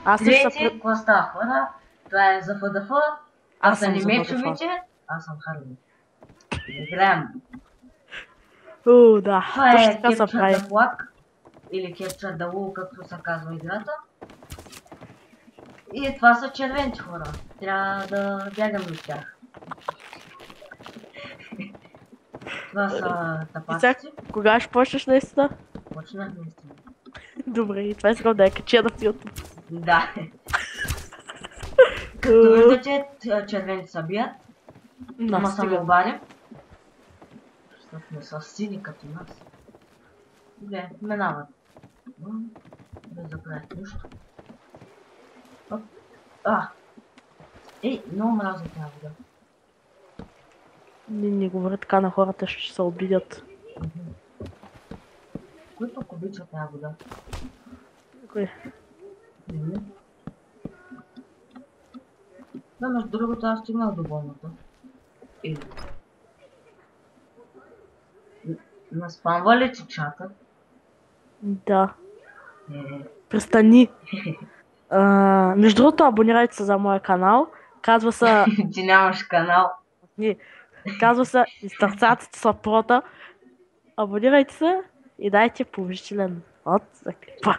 Аз също Здравейте, какво става хора? Това е за ФДФ. Аз са съм за Немечовиче. Аз съм Харли. Играем. Да, Това точно е така се Capture прави. the Flag. Или Capture the Wall, както се казва играта. И това са червените хора. Трябва да бягаме от тях. Това са И сега, тапаците. кога ще почнеш наистина? Почнах наистина. Добре, и това искам да я кача на YouTube. Да. Както виждате, червените са бият. Ама са ме обарим. Защото не са сини като нас. Добре, минават. Без да правят нищо. Ей, много мразя тази вода. Не говоря така на хората, ще се обидят. Кой пък обича тази вода? Кой? Да, между другото, аз стигнах до болната. Наспамва ли ти чата? Да. Престани. Между другото, абонирайте се за моя канал. Казва се... Ти нямаш канал. Не. Казва се Изтърцатите са прота. Абонирайте се и дайте положителен от за клипа.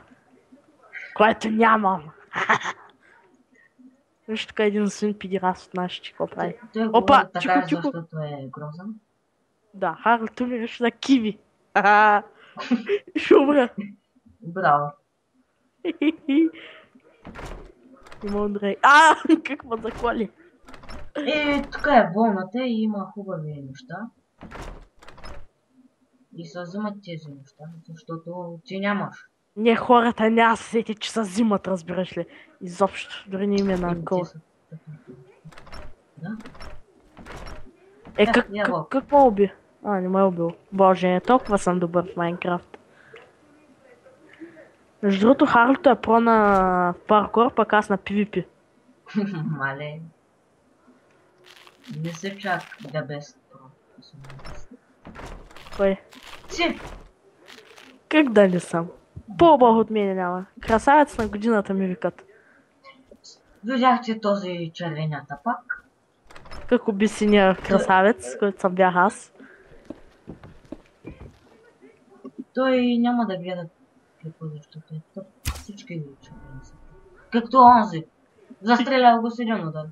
Което нямам. Виж тук един свин пидирас от нашите, какво прави. Той говори така, защото е грозен. Да, Харли, tu ми нещо на киви. Ще умра. Браво. Има Андрей. Как ме заколи. Тук е волната и има хубави неща. И се взимат тези неща, защото ти нямаш. Не, хората няма се сети, че се взимат, разбираш ли. Изобщо, дори не им е на къл. Да? Какво уби? Не ме е убил. Боже, толкова съм добър в Майнкрафт. Между другото, Харлито е про на паркур, пък аз на PvP. Мале. Не се чак да без про. Кой? Си! Как да не съм? По-объл от мене няма. Красавец на годината ми викат. Видяхте този червенята пак? Как уби синия красавец, който съм бях аз. Той няма да гледа какво, защото е тъп. Всички ги червени са. Както онзи. Застрелял го с един удар.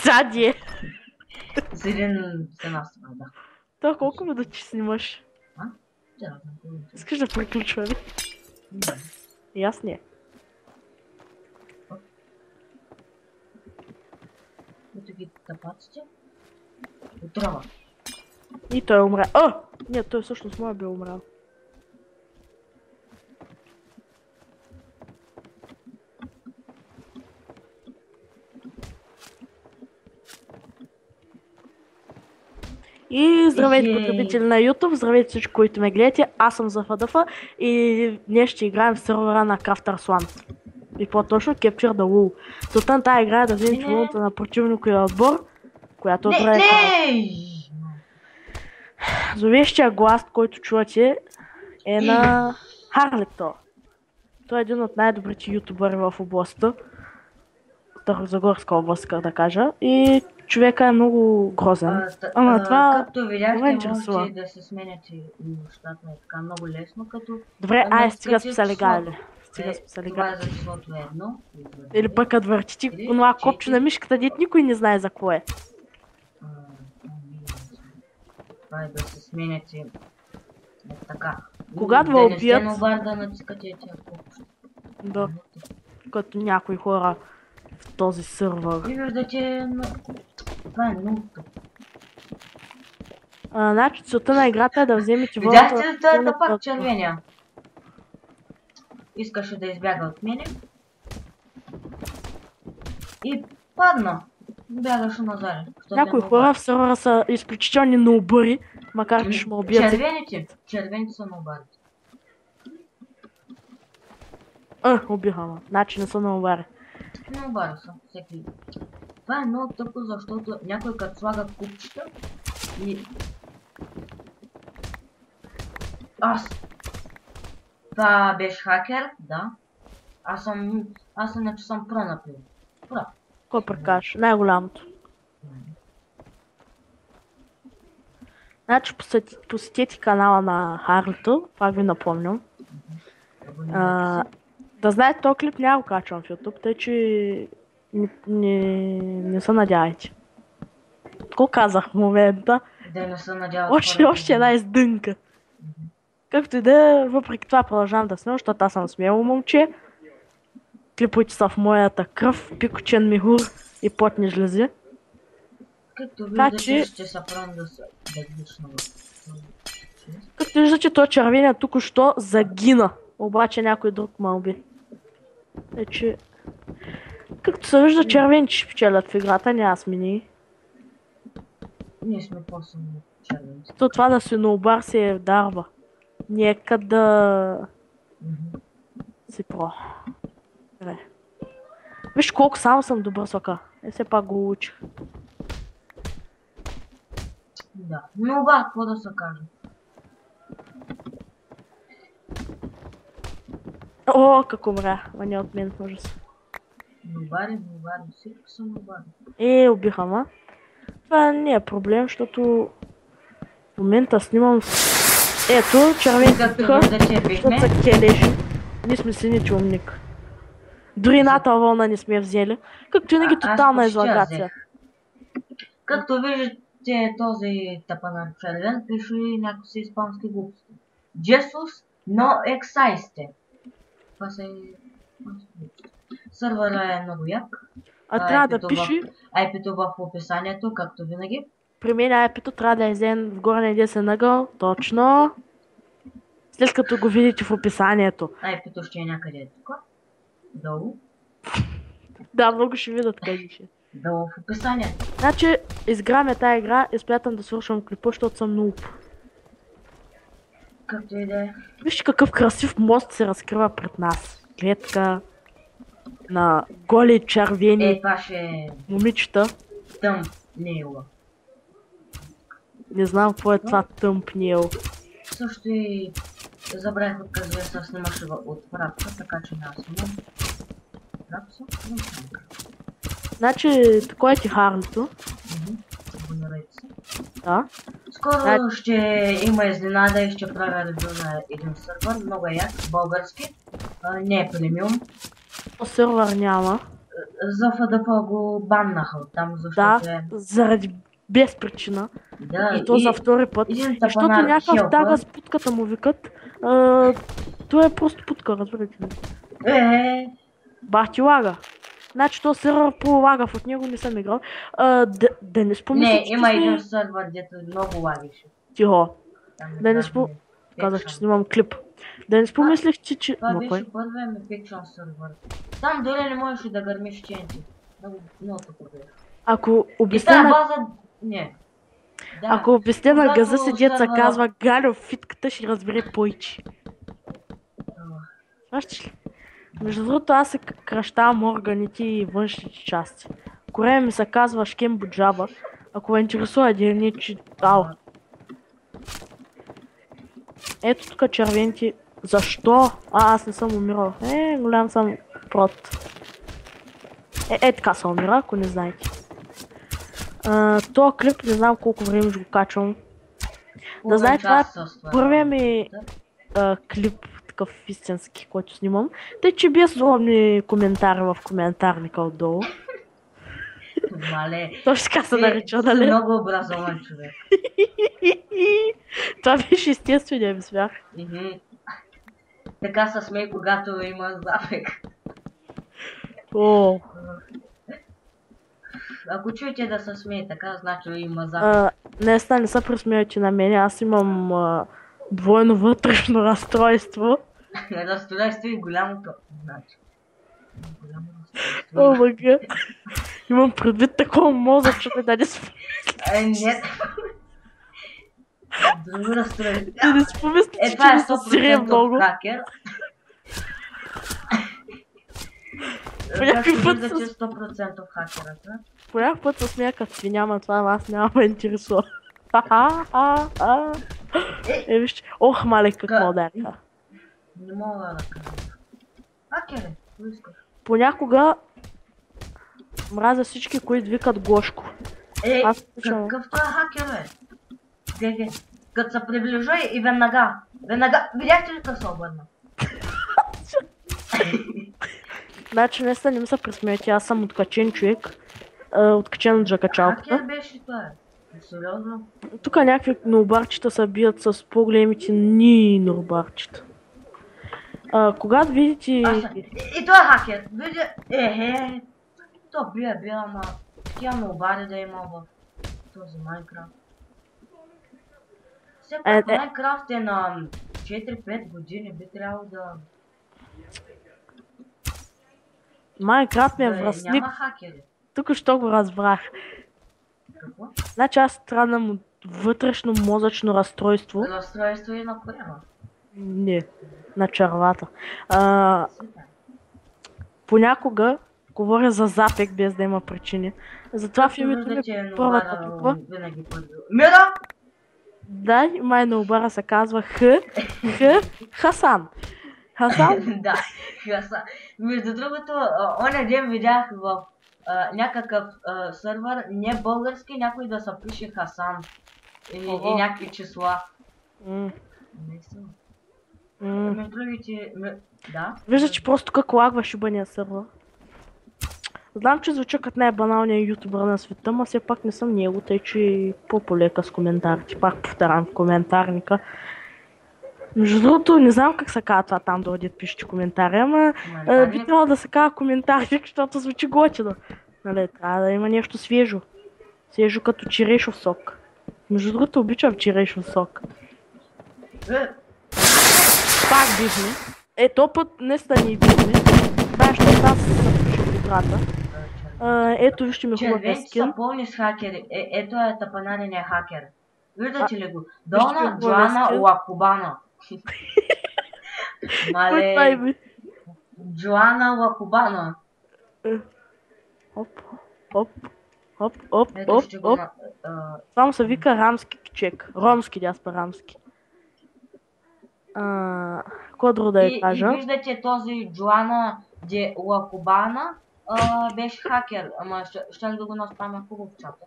Зади! С един с една страна, да. То колко минути снимаш? Да. Искаш да приключваме? Да. И аз не. Ето ги тапаците. Отрава. И той умря. Не, той всъщност моя бил умрял. И здравейте, потребители на YouTube, здравейте всички, които ме гледате, аз съм за ФДФ и днес ще играем в сервера на Crafters Land. И по-точно Capture the Wall. Целта на тази игра е да вземеш волната на противниковия отбор, която отбора е... Зловещия глас, който чувате, е на Харлито. Той е един от най-добрите ютубъри в областта. Старозагорска област, как да кажа. И човека е много грозен. Ама това... Както видяхте, можете да се сменяте нещата така много лесно, като... Добре, стига сме са легали. Това е за числото едно. Или пък като въртите онова копче на мишката, дет никой не знае за кое е. Това е да се сменяте така. Когато ме убият... Да натискате тия копче. Да. Като някои хора в този сървър. И виждате, това е много тъп. Значи целта на играта е да вземете волята... Видяхте ли това е пак червения? Искаше да избяга от мене. И падна. Бягаше назад. Някои хора в сървъра са изключителни ноубъри, макар че ще ме убият. Червените са ноубари. Убиха ме. Значи не са ноубари. Ноубари са, всеки. Това е много тъпо, защото някой като слага купчета и... Това беше хакер, да. Аз иначе съм про, например. Про. Кой прекаш? Най-голямото. Значи посетете канала на Харлито, пак ви напомням. Да знаете, този клип няма го качвам в YouTube, тъй че не се надявайте. Какво казах в момента? Да не се надяват Още една издънка. Както и да е, въпреки това продължавам да снимам, защото аз съм смело момче. Клиповете са в моята кръв, пикочен михур и потни жлези. Както виждате, ще се правим да се безлично. Както виждате, той червения тук-що загина. Обаче някой друг ме уби. Вече... Както се вижда, червените ще печелят в играта, не аз мини. Ние сме по-силни червените. То това да свинообар си е дарба. Нека да... си про. Виж колко само съм добър сока. Все пак го учих. Да. Но ба, какво да се каже? О, как умря. А не от мен, ужас. Нобари, всичко са нобари. Убиха ма. Това не е проблем, защото в момента снимам с... Ето, червените тука, защото са келеши. Ние сме сините умник. Дори едната вълна не сме взели. Както винаги тотална излагация. Както виждате, този тапанар червен пише някакви си испански глупости. Jesus no existe. Това са Сървъра е много як. Трябва да пише... IP-то в описанието, както винаги. При мен IP-то трябва да е взен в горния десен ъгъл. Точно. След като го видите в описанието. IP-то ще е някъде тук. Долу. Да, много ще видят къде ще. Долу в описанието. Значи, изграме тази игра и смятам да свършвам клипа, защото съм нуп. Както и да е. Вижте какъв красив мост се разкрива пред нас. Клетка на голи червени момичета. Тъмпнил. Не знам какво е това тъмпнил. Също и забравих отказвай се снимаше от фрапса, така че няма снимам. Фрапса? Значи, такова е ти Харлито. Абонирайте се. Да. Скоро ще има изненада и ще правя ревю на един сървър, много е як, български. Не е премиум. Сървър няма. За ФДФ го баннаха оттам, защото да, заради без причина. Да, и то за втори път. Защото някакъв тага с путката му викат. Това е просто путка, разбирате ли. Бах ти лага. Значи то сървър по-лагав, от него не съм играл. Да не спомислите, не, има един сървър, дето много лагише. Тихо. Да не казах, че снимам клип. Да не спомислихте, че... Това беше първия ми пикшън сървър. Там дори не можеш да гърмиш ченти. Много тъпо беше. Ако обясня на... Не. Ако обясня на газа си деца казва Галю, фитката ще разбере пойчи. Знаеш ли? Между другото аз се кръщавам органите и външните части. Корея ми се казва Шкем Буджаба. Ако ме интересува един че... Ау. Ето тук червените. Защо? Аз не съм умирал. Голям съм прот. Така съм умира, ако не знаете. Това клип не знам колко време ще го качвам. Да знаете, това е първия ми клип, такъв истински, който снимам. Тъй, че без злобни коментари в коментарника отдолу. Мале. Точно така се нарича, нали? Много образован човек. Това беше естествения ми смях. Така се смей, когато има запек. Ако чуете да се смее така, значи има запек. Не се пресмейте на мен, аз имам двойно вътрешно разстройство. Разстройство и голямото. Значи. О, мага. Имам предвид такова мозък, че да не спомня. Не. Друго разстройство. Да не спомняте, че това е не се сирия много. хакер. По някакъв път 100% хакерата. По някакъв път се смея като свиня, ама това аз няма ме интересува. Вижте. Ох, мале, какво удариха. Не мога да кажа. Хакери. Каквото искаш. Понякога мразя всички, които викат Гошко. Какъв той хакер е? Гледай, като се приближа и веднага, видяхте ли как се обърна? Значи не ми се присмеете, аз съм откачен човек. Откачен от жакачалката. Хакер беше той. Сериозно? Тук някакви ноубарчета се бият с по-големите ни ноубарчета. Когато видите... И той е хакер. Видя... То бия, ама... Тя ноубари да има в този Майнкрафт. Все пак Майнкрафт е на 4-5 години, би трябвало да... Майнкрафт ми е връстник. Няма хакери. Тук що го разбрах. Какво? Значи аз страдам от вътрешно мозъчно разстройство. Разстройство и на корема. Не, на червата. Понякога говоря за запек без да има причини. Затова в името ми първата буква. Мира! Да, май на обара се казва Хасан. Хасан? Да, Хасан. Между другото, оня ден видях в някакъв сървър, не български, някой да се пише Хасан. И някакви числа. Между другите, да. Вижда, че просто как лагва шибания сървър. Знам, че звуча като най-баналният ютубър на света, но все пак не съм него, тъй че по-полека с коментарите. Пак повторям в коментарника. Между другото, не знам как се казва това там да одят пишете коментари, ама би трябвало да се казва коментарник, защото звучи готино. Нали, трябва да има нещо свежо. Свежо като черешов сок. Между другото, обичам черешов сок. Пак бихме. То път не стани бихме. Това е, защото аз се запиша в играта. Ето вижте ми хубавия скин. Червените са пълни с хакери. Ето е тъпанарения хакер. Виждате ли го? Дона Джоана Лакубана. Мале... Джоана Лакубана. Оп. Само се вика рамски чек. Ромски дяспа рамски. Какво друго да я кажа? И виждате този Джоана де Лакубана беше хакер, ама ще да го наспамя хубаво в чата.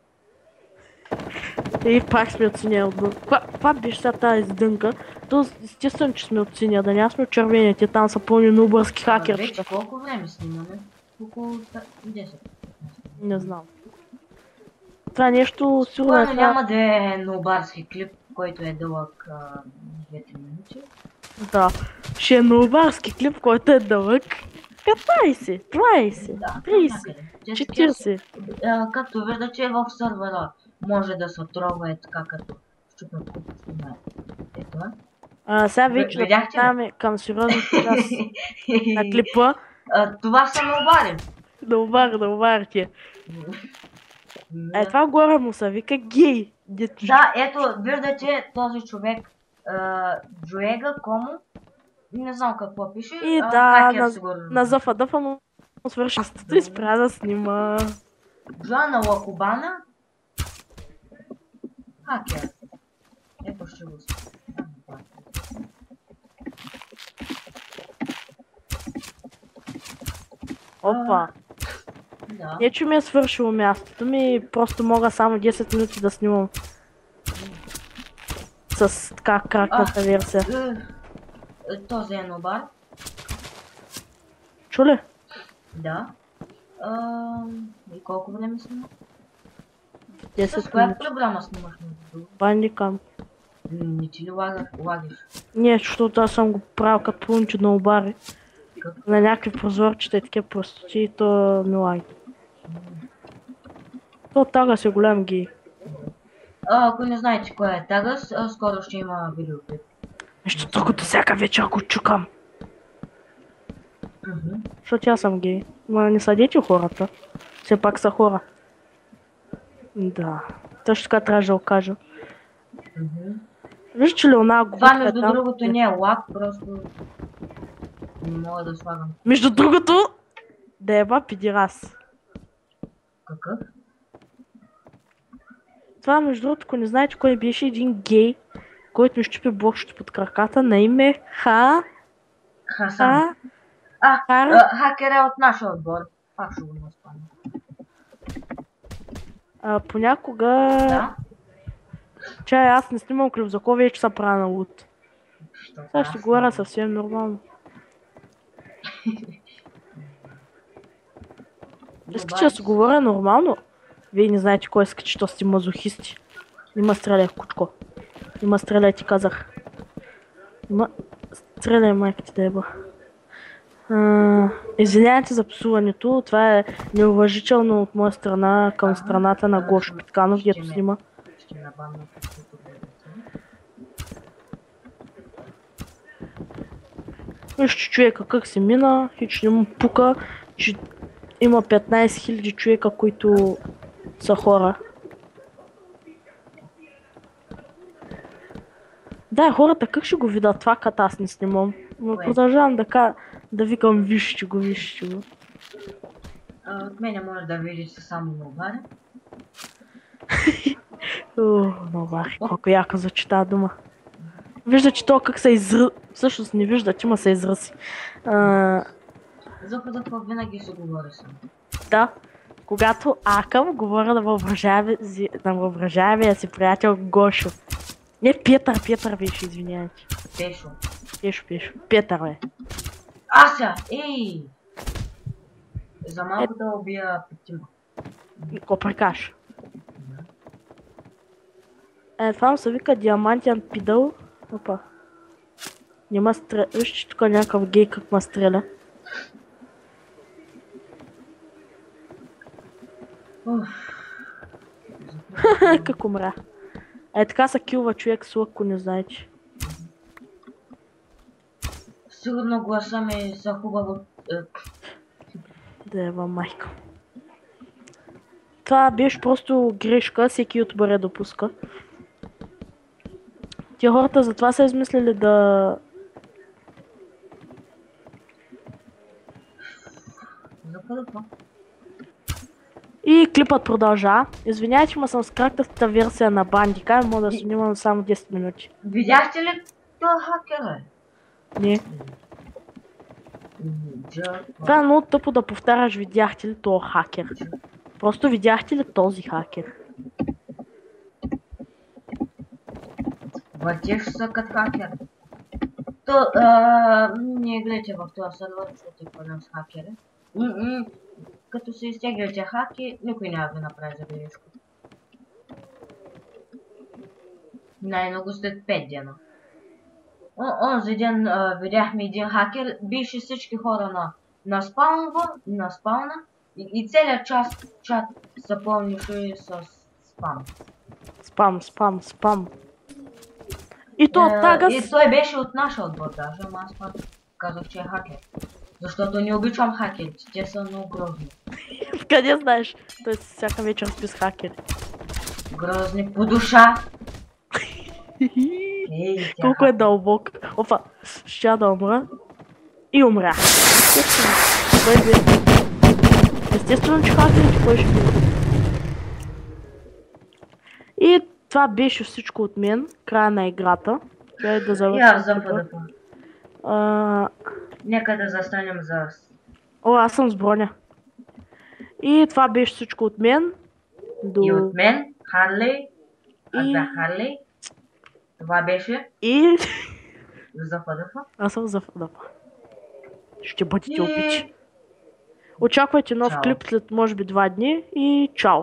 И пак сме от синя отбор. Каква беше сега тази издънка? То естествено, че сме от синя, да няма сме от червените, там са пълни нубърски хакерчета. Вече колко време снимаме? Около 10. Не знам. Това нещо сигурно е... Няма да е нубарски клип, който е дълъг 2 минути. Да, ще е нубарски клип, който е дълъг 15, 20, 30, 40. Както виждате в сървъра може да се трова е така като щупен купчето на ето. Сега вече напитаме към сериозната част на клипа. Това са ноубари. Ноубарите. Това горе му се вика гей. Да, ето виждате този човек Джоега Комо. Не знам какво пише. И да, на зафадъфа му свърши и спря да снима. Джоана Лакубана. Хакер. Ето ще го спи. Опа. Да. Не, че ми е свършило мястото ми, просто мога само 10 минути да снимам. С така кракната версия. Този е нобар. Чули? Да. И колко време снима? 10 с коя минути. програма снимаш? Bandicam. Не ти ли лагиш? Не, защото аз съм го правил като пълниче на обари. На някакви прозорчета и такива простоти и то ми лаги. То Тагас е голям гей. Ако не знаете кой е Тагас, скоро ще има видеоклип. Нещо другото всяка вечер го чукам. Защото аз съм гей. Ма не съдете хората. Все пак са хора. Да. Точно така трябва да го кажа. Виж, че ли она глупка това между другото не е лап, просто не мога да слагам. Между другото, да еба педерас. Какъв? Това между другото, ако не знаете кой беше един гей, който ми щупи блокчето под краката на име Хасан. Хакер е от нашия отбор. Пак ще го наспам. Понякога... Да? Чай, аз не снимам клип, за кой вече са правя на лут. Що Сега ще говоря съвсем нормално. Искате да си говоря нормално? Вие не знаете кой искате, що сте мазохисти. Нима стреляй, кучко. Нима стреляй, ти казах. Нима стреляй, майка ти да еба. Извинявайте за псуването, това е неуважително от моя страна към страната на Гошо Питканов, дето снима. Ще набавна по Вижте човека как се мина, хич не му пука, че има 15 000 човека, които са хора. Да, хората как ще го видят това, като аз не снимам. Но продължавам да викам вижте го, вижте го. От мене може да видиш само новари. Новари, колко яка звучи тази дума. Вижда, че то как се изръ... Всъщност не вижда, че има се изръси. За какво винаги се говори само. Да. Когато акам, говоря на въображаемия си приятел Гошо. Не, Петър беше, извинявайте. Пешо. Петър, бе. Ася! Ей! За малко да убия петима. Ко прикаш? Това му се вика диамантен пидъл. Опа. Нема стреля. Вижте тук някакъв гей как ма стреля. Как умря. Така се килва човек с лък, ако не знаете. Сигурно гласа ми са хубаво. Да ева майка. Това беше просто грешка, всеки ютубър я допуска. Тия хората затова са измислили да... И клипът продължа. Извинявайте, ма съм с кратката версия на Бандика, мога да снимам само 10 минути. Видяхте ли това хакера? Не. Това е много тъпо да повтаряш видяхте ли този хакер. Просто видяхте ли този хакер. Въртиш се като хакер. Не гледайте в това сервер, защото е пълен с хакери. Като се изтегляте хаки, никой няма да ви направи забележка. Най-много след 5 дена. Онзи ден видяхме един хакер, биеше всички хора на спауна и целият чат се пълнише с спам. Спам. И то тага... И той беше от нашия отбор даже, ама аз пак казах, че е хакер. Защото не обичам хакерите, те са много грозни. Къде знаеш? Той всяка вечер спи с хакери. Грозни по душа. Колко е дълбок. Опа, ще да умра. И умря. Естествено, че хакерите кой ще бъде. И това беше всичко от мен. Края на играта. Да завършим. Нека да застанем за... Аз съм с броня. И това беше всичко от мен. И от мен, Харли. Аз бях Харли. Това беше... И... Зафадафа. Аз съм Зафадафа. Ще бъдете обичи. Очаквайте нов клип след може би 2 дни и чао!